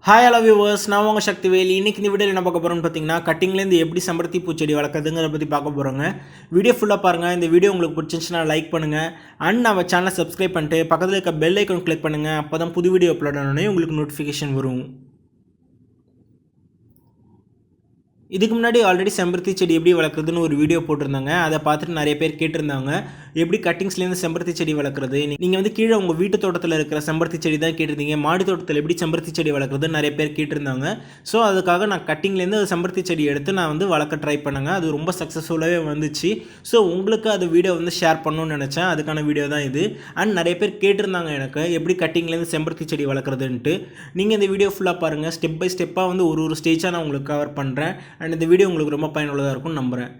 Hi hello viewers, நான் உங்கள் சக்திவேல். இன்றைக்கி இந்த வீடியோவில் என்ன பார்க்க போகிறோம்னு பார்த்தீங்கன்னா, கட்டிங்லேருந்து எப்படி செம்பருத்தி பூச்செடி வளர்க்குறதுங்கிறத பற்றி பார்க்க போகிறோங்க. வீடியோ ஃபுல்லாக பாருங்கள். இந்த வீடியோ உங்களுக்கு பிடிச்சிருந்துச்சுன்னா லைக் பண்ணுங்கள் அண்ட் நம்ம சேனலை சப்ஸ்கிரைப் பண்ணிட்டு பக்கத்தில் இருக்க பெல் ஐக்கான் கிளிக் பண்ணுங்கள். அப்போ தான் புது வீடியோ அப்லோட் ஆனோடனே உங்களுக்கு நோட்டிஃபிகேஷன் வரும். இதுக்கு முன்னாடி ஆல்ரெடி செம்பருத்தி செடி எப்படி வளர்க்குறதுன்னு ஒரு வீடியோ போட்டிருந்தாங்க. அதை பார்த்துட்டு நிறைய பேர் கேட்டிருந்தாங்க, எப்படி கட்டிங்ஸ்லேருந்து செம்பருத்தி செடி வளர்க்குறது. நீங்கள் வந்து கீழே உங்கள் வீட்டு தோட்டத்தில் இருக்கிற செம்பருத்தி செடி தான் கேட்டிருந்தீங்க. மாடி தோட்டத்தில் எப்படி செம்பருத்தி செடி வளர்க்குறது நிறைய பேர் கேட்டிருந்தாங்க. ஸோ அதுக்காக நான் கட்டிங்லேருந்து செம்பருத்தி செடி எடுத்து நான் வந்து வளர்க்க ட்ரை பண்ணேங்க. அது ரொம்ப சக்ஸஸ்ஃபுல்லாகவே வந்துச்சு. ஸோ உங்களுக்கு அது வீடியோ வந்து ஷேர் பண்ணணும்னு நினச்சேன். அதுக்கான வீடியோ தான் இது. அண்ட் நிறைய பேர் கேட்டிருந்தாங்க எனக்கு எப்படி கட்டிங்லேருந்து செம்பருத்தி செடி வளர்க்குறதுன்ட்டு. நீங்கள் இந்த வீடியோ ஃபுல்லாக பாருங்கள். ஸ்டெப் பை ஸ்டெப்பாக வந்து ஒரு ஸ்டேஜாக நான் உங்களுக்கு கவர் பண்ணுறேன். அண்ட் இந்த வீடியோ உங்களுக்கு ரொம்ப பயனுள்ளதாக இருக்கும்னு நம்புகிறேன்.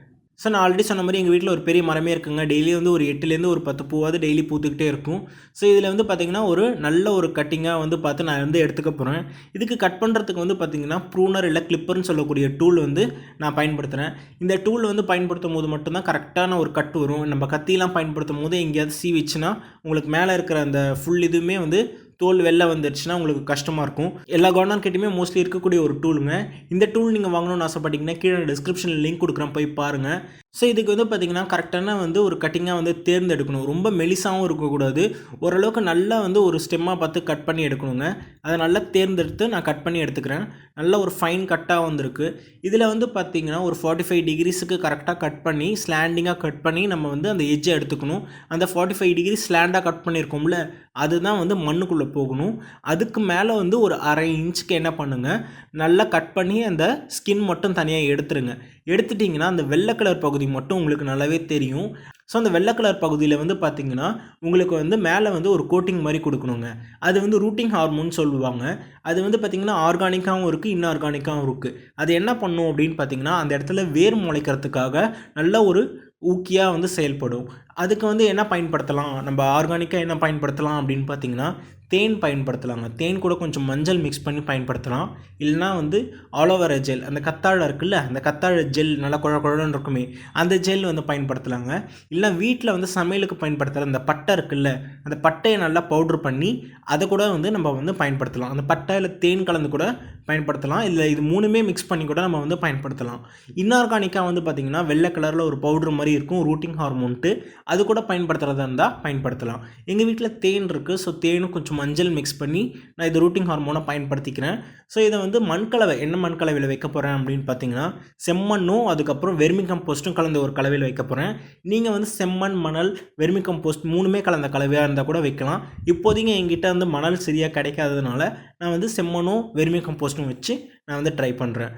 ஸோ நான் ஆல்ரெடி சொன்ன மாதிரி எங்கள் வீட்டில் ஒரு பெரிய மரமே இருக்குங்க. டெய்லி வந்து ஒரு 8லேருந்து ஒரு 10 பூவாவது டெய்லி பூத்துக்கிட்டே இருக்கும். ஸோ இதில் வந்து பார்த்திங்கன்னா ஒரு நல்ல ஒரு கட்டிங்காக வந்து பார்த்து நான் வந்து எடுத்துக்க போகிறேன். இதுக்கு கட் பண்ணுறதுக்கு வந்து பார்த்திங்கன்னா ப்ரூனர் இல்லை கிளிப்பர்னு சொல்லக்கூடிய டூல் வந்து நான் பயன்படுத்துகிறேன். இந்த டூல் வந்து பயன்படுத்தும் போது மட்டும்தான் கரெக்டான ஒரு கட் வரும். நம்ம கத்தியெல்லாம் பயன்படுத்தும் போது எங்கேயாவது சீவிச்சுன்னா உங்களுக்கு மேலே இருக்கிற அந்த ஃபுல் இதுவுமே வந்து தோல் வெளில வந்துடுச்சுன்னா உங்களுக்கு கஷ்டமாக இருக்கும். எல்லா கார்டனர்கிட்டையுமே மோஸ்ட்லி இருக்கக்கூடிய ஒரு டூலுங்க. இந்த டூல் நீங்கள் வாங்கணும்னு ஆசைப்பட்டீங்கன்னா கீழே டிஸ்கிரிப்ஷனில் லிங்க் கொடுக்குறேன், போய் பாருங்கள். ஸோ இதுக்கு வந்து பார்த்திங்கன்னா கரெக்டான வந்து ஒரு கட்டிங்காக வந்து தேர்ந்தெடுக்கணும். ரொம்ப மெலிசாகவும் இருக்கக்கூடாது, ஓரளவுக்கு நல்லா வந்து ஒரு ஸ்டெம்மாக பார்த்து கட் பண்ணி எடுக்கணுங்க. அதை நல்லா தேர்ந்தெடுத்து நான் கட் பண்ணி எடுத்துக்கிறேன். நல்ல ஒரு ஃபைன் கட்டாக வந்திருக்கு. இதில் வந்து பார்த்திங்கன்னா ஒரு 45 டிகிரிஸுக்கு கரெக்டாக கட் பண்ணி ஸ்லாண்டிங்காக கட் பண்ணி நம்ம வந்து அந்த எட்ஜை எடுத்துக்கணும். அந்த 45 டிகிரி ஸ்லாண்டாக கட் பண்ணியிருக்கோம்ல, அதுதான் வந்து மண்ணுக்குள்ளே போகணும். அதுக்கு மேலே வந்து ஒரு அரை இன்ச்சுக்கு என்ன பண்ணுங்கள், நல்லா கட் பண்ணி அந்த ஸ்கின் மட்டும் தனியாக எடுத்துருங்க. எடுத்துட்டிங்கன்னா அந்த வெள்ளை கலர் பகுதி மட்டும் உங்களுக்கு நல்லாவே தெரியும். ஸோ அந்த வெள்ளை கலர் பகுதியில் வந்து பார்த்திங்கன்னா உங்களுக்கு வந்து மேலே வந்து ஒரு கோட்டிங் மாதிரி கொடுக்கணுங்க. அது வந்து ரூட்டிங் ஹார்மோன் சொல்லுவாங்க. அது வந்து பார்த்திங்கன்னா ஆர்கானிக்காகவும் இருக்குது, இன்ஆர்கானிக்காகவும் இருக்குது. அது என்ன பண்ணும் அப்படின்னு பார்த்திங்கன்னா அந்த இடத்துல வேர் முளைக்கிறதுக்காக நல்ல ஒரு ஊக்கியாக வந்து செயல்படும். அதுக்கு வந்து என்ன பயன்படுத்தலாம், நம்ம ஆர்கானிக்காக என்ன பயன்படுத்தலாம் அப்படின்னு பார்த்திங்கன்னா தேன் பயன்படுத்தலாங்க. தேன் கூட கொஞ்சம் மஞ்சள் மிக்ஸ் பண்ணி பயன்படுத்தலாம். இல்லைனா வந்து ஆலோவேரா ஜெல், அந்த கத்தாழை இருக்குல்ல, அந்த கத்தாழை ஜெல் நல்லா குழன்னு இருக்குமே, அந்த ஜெல் வந்து பயன்படுத்தலாங்க. இல்லை வீட்டில் வந்து சமையலுக்கு பயன்படுத்துகிற அந்த பட்டை இருக்குல்ல, அந்த பட்டையை நல்லா பவுட்ரு பண்ணி அதை கூட வந்து நம்ம வந்து பயன்படுத்தலாம். அந்த பட்டையில் தேன் கலந்து கூட பயன்படுத்தலாம். இல்லை இது மூணுமே மிக்ஸ் பண்ணி கூட நம்ம வந்து பயன்படுத்தலாம். இன்ஆர்கானிக்காக வந்து பார்த்திங்கன்னா வெள்ளை கலரில் ஒரு பவுட்ரு மாதிரி இருக்கும், ரூட்டிங் ஹார்மோன்ட்டு. அது கூட பயன்படுத்துகிறதா இருந்தால் பயன்படுத்தலாம். எங்கள் வீட்டில் தேன் இருக்குது. ஸோ தேனும் கொஞ்சம் மஞ்சள் மிக்ஸ் பண்ணி நான் இது ரூட்டிங் ஹார்மோனை பயன்படுத்திக்கிறேன். ஸோ இதை வந்து மண்கலவை, என்ன மண்கலவையில் வைக்க போகிறேன் அப்படின்னு பார்த்தீங்கன்னா செம்மண்ணும் அதுக்கப்புறம் வெர்மி கம்போஸ்ட்டும் கலந்த ஒரு கலவையில் வைக்க போகிறேன். நீங்கள் வந்து செம்மண், மணல், வெர்மி கம்போஸ்ட் மூணுமே கலந்த கலவையாக இருந்தால் கூட வைக்கலாம். இப்போதைக்கு என்கிட்ட வந்து மணல் சரியாக கிடைக்காததுனால நான் வந்து செம்மண்ணும் வெர்மி கம்போஸ்ட்டும் வச்சு நான் வந்து ட்ரை பண்ணுறேன்.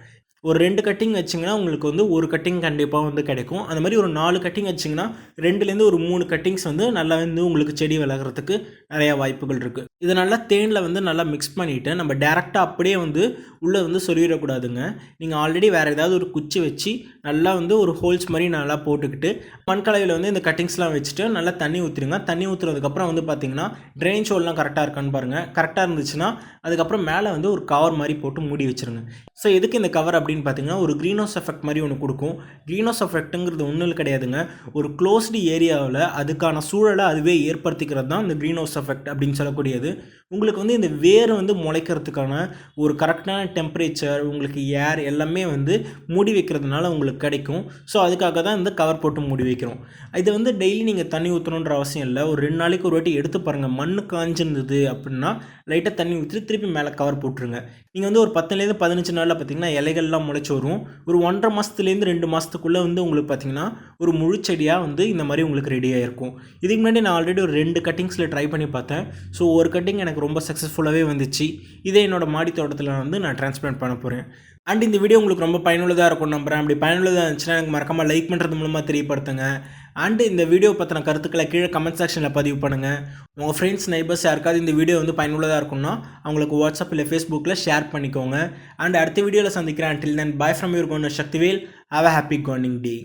ஒரு 2 கட்டிங் வச்சிங்கன்னா உங்களுக்கு வந்து ஒரு கட்டிங் கண்டிப்பாக வந்து கிடைக்கும். அந்த மாதிரி ஒரு 4 கட்டிங் வச்சிங்கன்னா 2லேருந்து ஒரு 3 கட்டிங்ஸ் வந்து நல்லா வந்து உங்களுக்கு செடி வளர்கிறதுக்கு நிறையா வாய்ப்புகள் இருக்குது. இதை நல்லா தேனில் வந்து நல்லா மிக்ஸ் பண்ணிவிட்டு நம்ம டேரெக்டாக அப்படியே வந்து உள்ளே வந்து சொருவிடக்கூடாதுங்க. நீங்கள் ஆல்ரெடி வேறு ஏதாவது ஒரு குச்சி வச்சு நல்லா வந்து ஒரு ஹோல்ஸ் மாதிரி நல்லா போட்டுக்கிட்டு மண்கலவையில் வந்து இந்த கட்டிங்ஸ்லாம் வச்சுட்டு நல்லா தண்ணி ஊற்றிடுங்க. தண்ணி ஊற்றுறதுக்கப்புறம் வந்து பார்த்திங்கன்னா ட்ரெயின் ஹோல்லாம் கரெக்டாக இருக்கான்னு பாருங்கள். கரெக்டாக இருந்துச்சுன்னா அதுக்கப்புறம் மேலே வந்து ஒரு கவர் மாதிரி போட்டு மூடி வச்சுருங்க. ஸோ எதுக்கு இந்த கவர் அப்படின்னு பார்த்தீங்கன்னா ஒரு க்ரீன் ஹவுஸ் எஃபெக்ட் மாதிரி ஒன்று கொடுக்கும். க்ரீன் ஹவுஸ் எஃபெக்ட்டுங்கிறது ஒன்றும் கிடையாதுங்க, ஒரு க்ளோஸ்டு ஏரியாவில் அதுக்கான சூழலை அதுவே ஏற்படுத்திக்கிறது தான் இந்த க்ரீன் ஹவுஸ் எஃபெக்ட் அப்படின்னு சொல்லக்கூடியது. உங்களுக்கு வந்து இந்த வேர் வந்து முளைக்கிறதுக்கான ஒரு கரெக்டான டெம்பரேச்சர், உங்களுக்கு ஏர் எல்லாமே வந்து மூடி வைக்கிறதுனால உங்களுக்கு கிடைக்கும். ஸோ அதுக்காக தான் இந்த கவர் போட்டு மூடி வைக்கிறோம். இது வந்து டெய்லி நீங்கள் தண்ணி ஊற்றணுன்ற அவசியம் இல்லை. ஒரு 2 நாளைக்கு ஒரு வாட்டி எடுத்து பாருங்கள். மண் காஞ்சிருந்தது அப்படின்னா லைட்டாக தண்ணி ஊற்றிட்டு திருப்பி மேலே கவர் போட்டுருங்க. நீங்கள் வந்து ஒரு 10லேருந்து 15 நாளில் பார்த்திங்கன்னா இலைகள்லாம் முளைச்சி வரும். ஒரு 1.5 மாதத்துலேருந்து 2 மாதத்துக்குள்ளே வந்து உங்களுக்கு பார்த்திங்கன்னா ஒரு முழு செடியாக வந்து இந்த மாதிரி உங்களுக்கு ரெடியாக இருக்கும். இதுக்கு முன்னாடி நான் ஆல்ரெடி ஒரு 2 கட்டிங்ஸில் ட்ரை பண்ணி பார்த்தேன். ஸோ ஒரு கட்டிங் எனக்கு ரொம்ப சக்ஸஸ்ஃபுல்லாகவே வந்துச்சு. இதே என்னோடய மாடி தோட்டத்தில் வந்து நான் டிரான்ஸ்பிளான்ட் பண்ண போகிறேன். அண்ட் இந்த வீடியோ உங்களுக்கு ரொம்ப பயனுள்ளதாக இருக்கும் நம்புகிறேன். அப்படி பயனுள்ளதாக இருந்துச்சுன்னா எனக்கு மறக்காமல் லைக் பண்ணுறது மூலமாக தெரியப்படுத்துங்க. அண்டு இந்த வீடியோ பற்றின கருத்துக்களை கீழே கமெண்ட் செக்ஷனில் பதிவு பண்ணுங்கள். உங்கள் ஃப்ரெண்ட்ஸ், நெய்பர்ஸ் யாருக்காவது இந்த வீடியோ வந்து பயனுள்ளதாக இருக்கும்னா அவங்களுக்கு வாட்ஸ்அப் இல்லை ஃபேஸ்புக்கில் ஷேர் பண்ணிக்கோங்க. அண்ட் அடுத்த வீடியோவில் சந்திக்கிறேன். Until then, bye from your gardener Shaktivel. Have a happy gardening day.